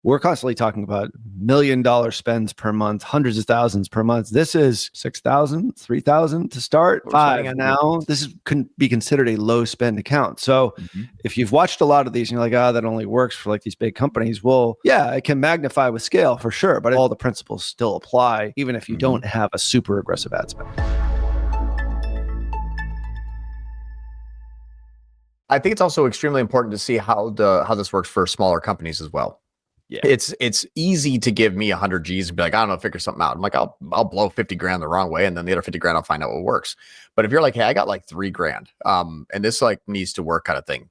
we're constantly talking about $1 million spends per month, hundreds of thousands per month. This is 6,000, 3,000 to start, five now. This can be considered a low spend account. So if you've watched a lot of these and you're like, that only works for like these big companies. Well, yeah, it can magnify with scale for sure, but all the principles still apply, even if you don't have a super aggressive ad spend. I think it's also extremely important to see how this works for smaller companies as well. Yeah. It's easy to give me 100 G's and be like, I don't know, figure something out. I'm like, I'll blow 50 grand the wrong way, and then the other 50 grand I'll find out what works. But if you're like, hey, I got like 3 grand, and this like needs to work kind of thing,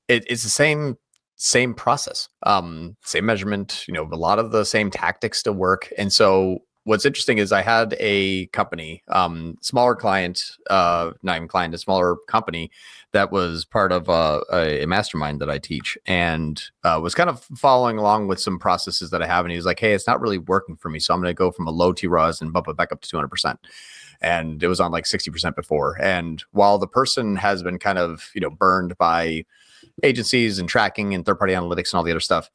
it's the same process, same measurement. A lot of the same tactics still work. And so what's interesting is I had a company, smaller client, not even client, a smaller company that was part of a mastermind that I teach, and was kind of following along with some processes that I have. And he was like, hey, it's not really working for me. So I'm going to go from a low T-ROAS and bump it back up to 200%. And it was on like 60% before. And while the person has been kind of, burned by agencies and tracking and third-party analytics and all the other stuff,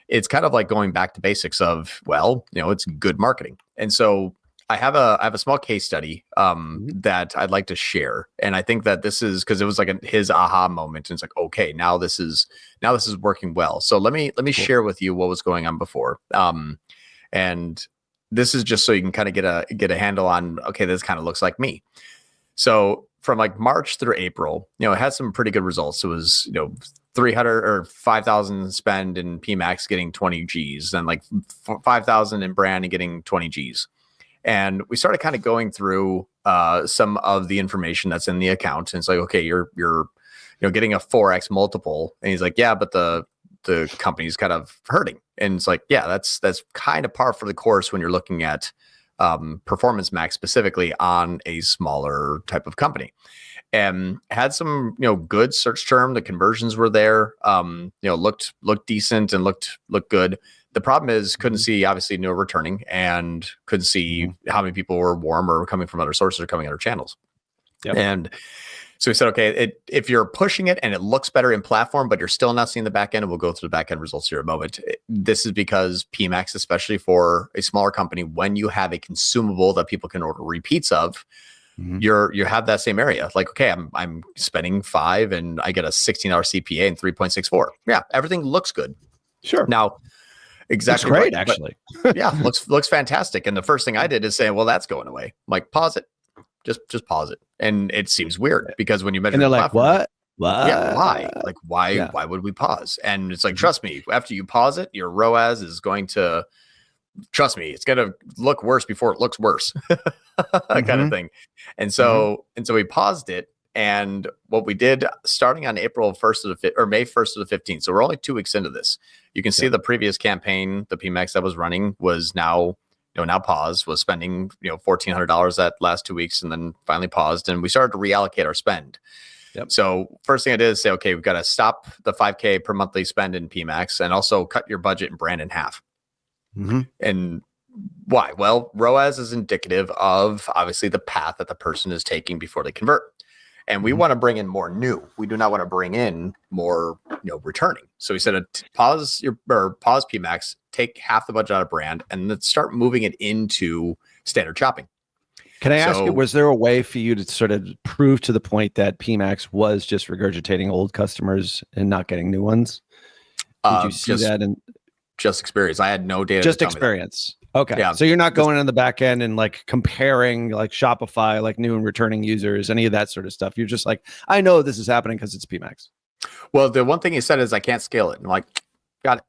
it's kind of like going back to basics of, it's good marketing. And so I have a small case study that I'd like to share. And I think that this is because it was like his aha moment. And it's like, okay, now this is working well. So let me share with you what was going on before. And this is just so you can kind of get a handle on, okay, this kind of looks like me. So from like March through April, it had some pretty good results. It was, 300 or 5,000 spend in PMax getting 20 G's, and like 5,000 in brand and getting 20 G's. And we started kind of going through some of the information that's in the account. And it's like, okay, you're getting a 4x multiple. And he's like, yeah, but the company's kind of hurting. And it's like, yeah, that's kind of par for the course when you're looking at Performance Max specifically on a smaller type of company. And had some, good search term. The conversions were there, looked decent and looked good. The problem is couldn't see obviously no returning, and couldn't see how many people were warm or coming from other sources or coming other channels. Yep. And so we said, okay, if you're pushing it and it looks better in platform, but you're still not seeing the back end, and we'll go through the back end results here in a moment. This is because PMax, especially for a smaller company, when you have a consumable that people can order repeats of, you have that same area. Like, okay, I'm spending $5 and I get a $16 CPA and 3.64. Yeah, everything looks good. Sure. Now, exactly. It's great, actually. Yeah, looks fantastic. And the first thing I did is say, well, that's going away. I'm like, pause it. Just pause it. And it seems weird because when you measure, and they're like, what? Yeah, why? Like, why? Yeah. Why would we pause? And it's like, trust me, after you pause it, your ROAS is going to, trust me, it's going to look worse before it looks worse, kind of thing. And so we paused it. And what we did starting on April 1st or May 1st to the 15th. So we're only 2 weeks into this. You can see the previous campaign, the PMax that was running was now paused, was spending, $1,400 that last 2 weeks, and then finally paused. And we started to reallocate our spend. Yep. So first thing I did is say, okay, we've got to stop the 5K per monthly spend in PMax, and also cut your budget and brand in half. And why? Well, ROAS is indicative of obviously the path that the person is taking before they convert. And we want to bring in more new. We do not want to bring in more, returning. So we said, pause PMax, take half the budget out of brand, and then start moving it into standard shopping. Can I ask you, was there a way for you to sort of prove to the point that PMax was just regurgitating old customers and not getting new ones? Did you see that? Just experience. I had no data. Just experience. Okay. Yeah. So you're not going on the back end and like comparing like Shopify, like new and returning users, any of that sort of stuff. You're just like, I know this is happening because it's PMax. Well, the one thing he said is I can't scale it. I'm like, got it.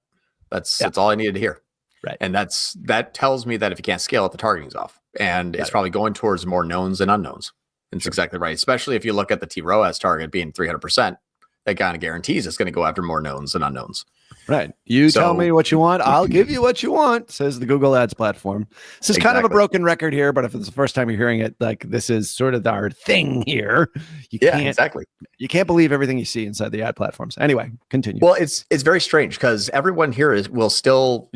That's all I needed to hear. Right. And that tells me that if you can't scale it, the targeting's off. And it's probably going towards more knowns than unknowns. It's exactly right. Especially if you look at the T-ROAS target being 300%, that kind of guarantees it's going to go after more knowns than unknowns. Right. You tell me what you want. I'll give you what you want, says the Google Ads platform. This is kind of a broken record here, but if it's the first time you're hearing it, like this is sort of our thing here. You can't believe everything you see inside the ad platforms. Anyway, continue. Well, it's very strange because everyone here will still,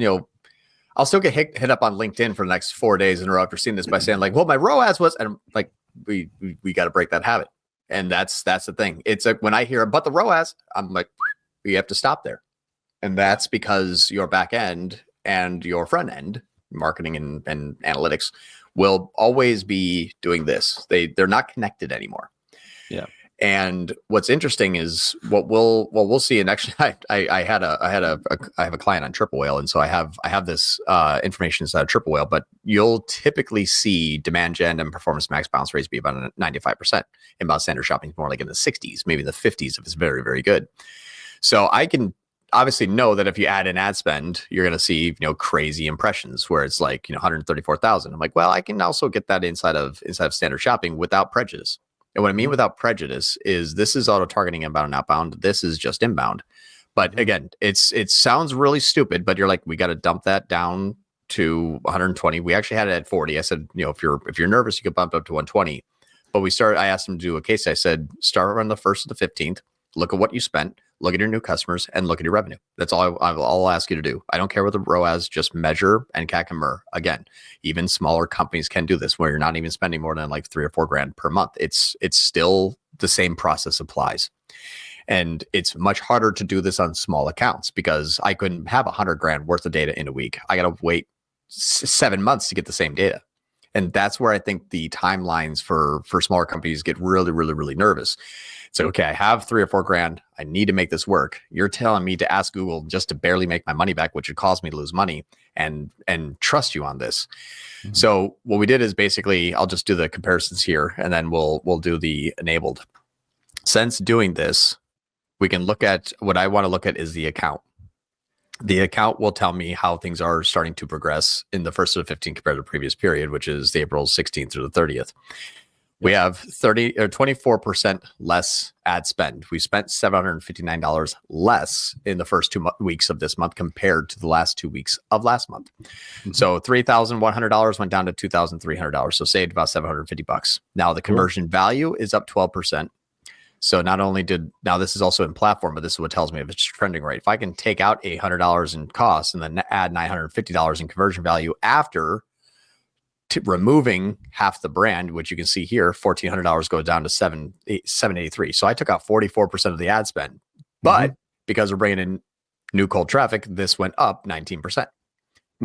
I'll still get hit up on LinkedIn for the next 4 days in a row after seeing this by saying like, well, my ROAS was, and I'm like, we got to break that habit. And that's the thing. It's like when I hear, but the ROAS, I'm like, we have to stop there. And that's because your back end and your front end, marketing and analytics, will always be doing this. They're not connected anymore. Yeah. And what's interesting is what we'll see. And actually, I have a client on Triple Whale, and so I have this information inside of Triple Whale. But you'll typically see demand gen and performance max bounce rates be about 95%. Inbound standard shopping is more like in the 60s, maybe the 50s if it's very, very good. So I can obviously know that if you add in ad spend, you're going to see crazy impressions where it's like 134,000. I'm like, well, I can also get that inside of standard shopping without prejudice. And what I mean without prejudice is this is auto targeting inbound and outbound. This is just inbound. But again, it sounds really stupid, but you're like, we got to dump that down to 120. We actually had it at 40. I said, if you're nervous, you could bump up to 120. But I asked him to do a case. I said, start on the 1st to the 15th. Look at what you spent, look at your new customers, and look at your revenue. That's all I'll ask you to do. I don't care what the ROAS, just measure and CAC and MER. Again, even smaller companies can do this where you're not even spending more than like $3 or $4 per month. It's still the same process applies. And it's much harder to do this on small accounts because I couldn't have $100,000 worth of data in a week. I got to wait 7 months to get the same data. And that's where I think the timelines for smaller companies get really, really, really nervous. So, okay, I have $3 or $4,000. I need to make this work. You're telling me to ask Google just to barely make my money back, which would cause me to lose money, and trust you on this. Mm-hmm. So what we did is basically, I'll just do the comparisons here, and then we'll do the enabled. Since doing this, we can look at what I want to look at is the account. The account will tell me how things are starting to progress in the 1st of the 15th compared to the previous period, which is the April 16th through the 30th. We have 24% less ad spend. We spent $759 less in the first 2 weeks of this month compared to the last 2 weeks of last month. Mm-hmm. So $3,100 went down to $2,300. So saved about $750. Now the conversion value is up 12%. So not only now this is also in platform, but this is what tells me if it's trending right. If I can take out $800 in costs and then add $950 in conversion value after removing half the brand, which you can see here, $1,400 goes down to $783. So I took out 44% of the ad spend, but because we're bringing in new cold traffic, this went up 19%.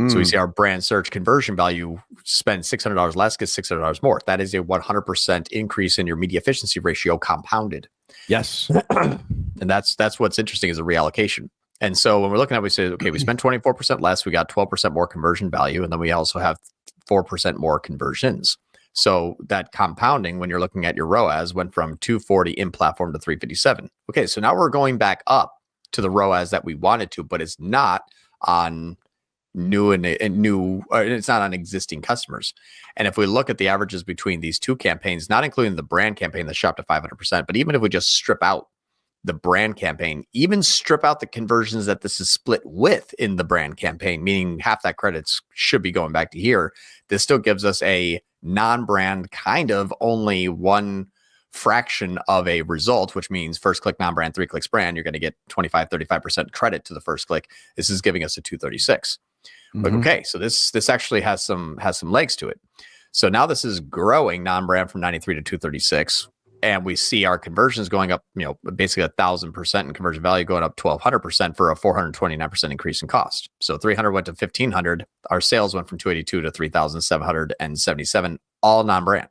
So we see our brand search conversion value spend $600 less, gets $600 more. That is a 100% increase in your media efficiency ratio compounded. Yes. And that's what's interesting is a reallocation. And so when we're looking at it, we say, okay, we spent 24% less, we got 12% more conversion value, and then we also have 4% more conversions. So that compounding, when you're looking at your ROAS, went from 240 in platform to 357. Okay, so now we're going back up to the ROAS that we wanted to, but it's not on new and it's not on existing customers. And if we look at the averages between these two campaigns, not including the brand campaign that shot to 500%, but even if we just strip out the brand campaign, even strip out the conversions that this is split with in the brand campaign, meaning half that credits should be going back to here, this still gives us a non-brand kind of only one fraction of a result, which means first click non-brand, 3 clicks brand, you're going to get 25-35% credit to the first click. This is giving us a 236. Like, okay, so this actually has some legs to it. So now this is growing non-brand from 93 to 236. And we see our conversions going up, basically 1,000% in conversion value, going up 1,200% for a 429% increase in cost. So 300 went to 1,500. Our sales went from 282 to 3,777, all non-brand.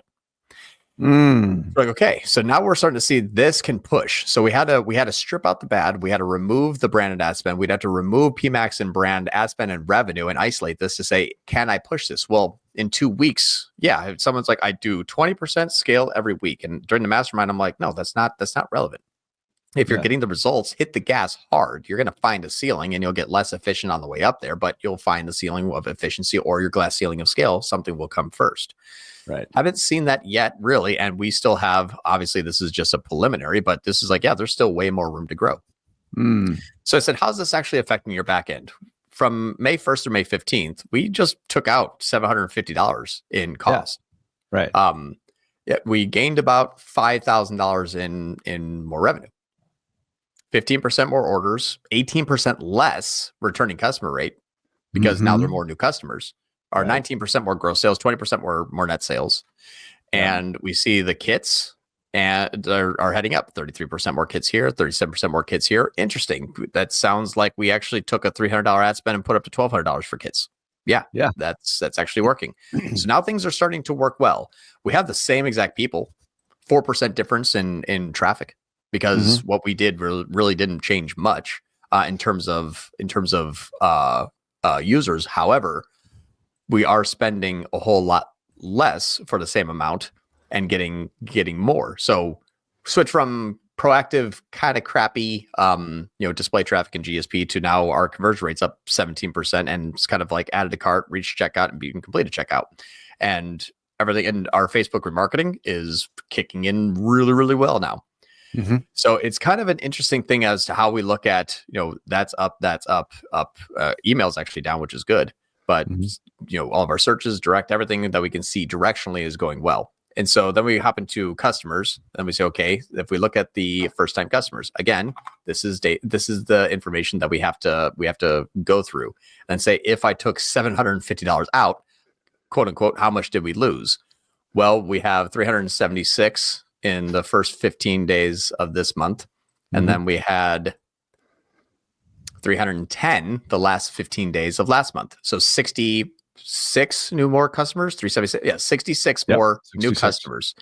Like, okay, so now we're starting to see this can push. So we had to strip out the bad. We had to remove the branded ad spend. We'd have to remove PMAX and brand ad spend and revenue and isolate this to say, can I push this? Well, in 2 weeks, yeah, if someone's like, I do 20% scale every week. And during the mastermind, I'm like, no, that's not relevant. If you're getting the results, hit the gas hard. You're going to find a ceiling and you'll get less efficient on the way up there, but you'll find the ceiling of efficiency or your glass ceiling of scale. Something will come first. Right. Haven't seen that yet, really. And we still have, obviously, this is just a preliminary, but this is like, yeah, there's still way more room to grow. So I said, how's this actually affecting your back end? From May 1st to May 15th, we just took out $750 in cost. Yeah. Right. We gained about $5,000 in more revenue. 15% more orders, 18% less returning customer rate because now there are more new customers. Our 19% more gross sales, 20% more net sales. And we see the kits and are heading up. 33% more kits here, 37% more kits here. Interesting. That sounds like we actually took a $300 ad spend and put up to $1,200 for kits. Yeah, that's actually working. So now things are starting to work well. We have the same exact people, 4% difference in traffic, because what we did really didn't change much in terms of users. However, we are spending a whole lot less for the same amount and getting more. So switch from proactive kind of crappy display traffic and GSP to now our conversion rate's up 17%, and it's kind of like added to cart, reach checkout, and even complete a checkout, and everything. And our Facebook remarketing is kicking in really, really well now. So it's kind of an interesting thing as to how we look at, that's up. Email's actually down, which is good, but all of our searches, direct, everything that we can see directionally is going well. And so then we hop into customers and we say, okay, if we look at the first time customers, again, this is the information that we have to go through and say, if I took $750 out, quote unquote, how much did we lose? Well, we have 376 in the first 15 days of this month. And then we had 310 the last 15 days of last month. So 66 more customers, 376. Yeah, 66 more 66. New customers.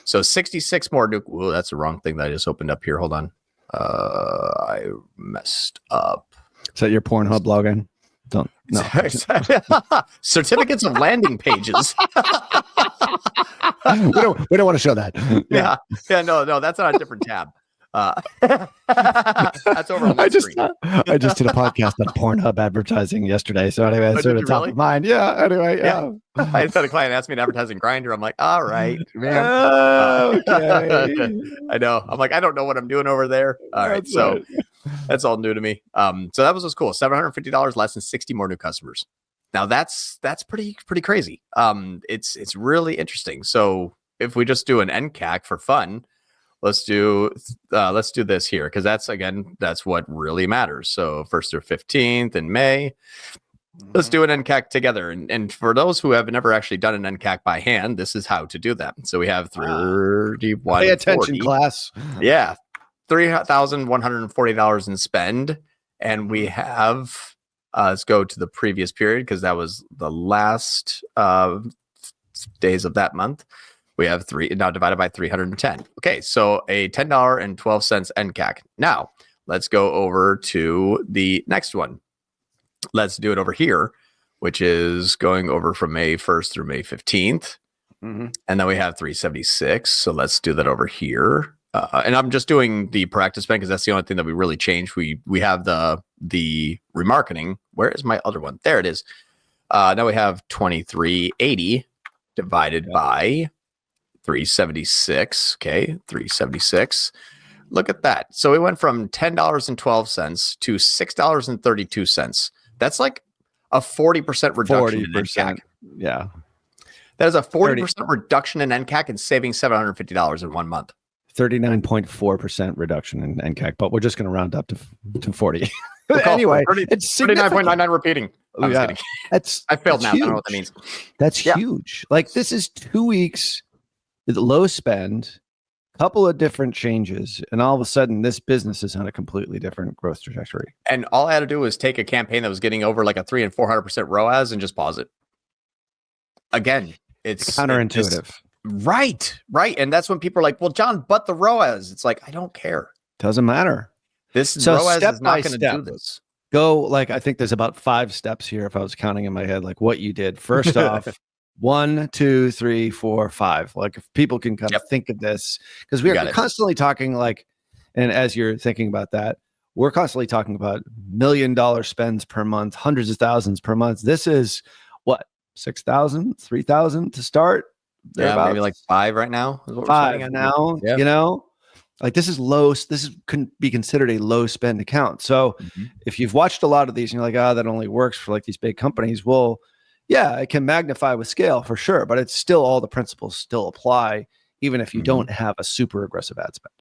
So 66 more new. Oh, that's the wrong thing that I just opened up here. Hold on. I messed up. Is that your Pornhub login? Don't. No. Certificates of landing pages. we don't want to show that. Yeah. No, that's on a different tab. That's over on the screen. I just did a podcast on Pornhub advertising yesterday. So anyway, that's sort of top of mind. Yeah. Anyway, yeah. I just had a client ask me to advertise in Grindr. I'm like, all right, man. Okay. I know. I'm like, I don't know what I'm doing over there. All right. So that's all new to me. So that was cool. $750 less than 60 more new customers. Now that's pretty crazy. It's really interesting. So if we just do an NCAC for fun, let's do this here, because that's what really matters. So 1st through 15th in May, let's do an NCAC together. And for those who have never actually done an NCAC by hand, this is how to do that. So we have 31. Pay attention, class. Yeah, $3,140 in spend, and we have let's go to the previous period, because that was the last days of that month. We have 3 now divided by 310. Okay, so a $10.12 NCAC. Now let's go over to the next one. Let's do it over here, which is going over from May 1st through May 15th. And then we have 376. So let's do that over here. And I'm just doing the proactive spend because that's the only thing that we really changed. We have the remarketing. Where is my other one? There it is. Now we have 2380 divided by 376. Okay, 376. Look at that. So we went from $10.12 to $6.32. That's like a 40% reduction in NCAC. Yeah. That is a 40% reduction in NCAC and saving $750 in 1 month. 39.4% reduction in NCAC, but we're just going to round up to 40. Anyway, it's 39.99 repeating. Yeah. I failed now. Huge. I don't know what that means. That's huge. Like, this is 2 weeks with low spend, couple of different changes, and all of a sudden this business is on a completely different growth trajectory. And all I had to do was take a campaign that was getting over like a 300% and 400% ROAS and just pause it. Again, it's counterintuitive. Right. And that's when people are like, well, John, but the ROAS. It's like, I don't care. Doesn't matter. This ROAS is not going to do this. Go, I think there's about 5 steps here if I was counting in my head, like what you did. First off, 1, 2, 3, 4, 5. Like, if people can kind of think of this, because we're constantly talking and as you're thinking about that, we're constantly talking about $1 million spends per month, hundreds of thousands per month. This is what, 6,000, 3,000 to start? Yeah, maybe like 5 right now. Is what 5 now, like this is low. This can be considered a low spend account. So if you've watched a lot of these and you're like, that only works for like these big companies. Well, yeah, it can magnify with scale for sure, but it's still all the principles still apply, even if you don't have a super aggressive ad spend.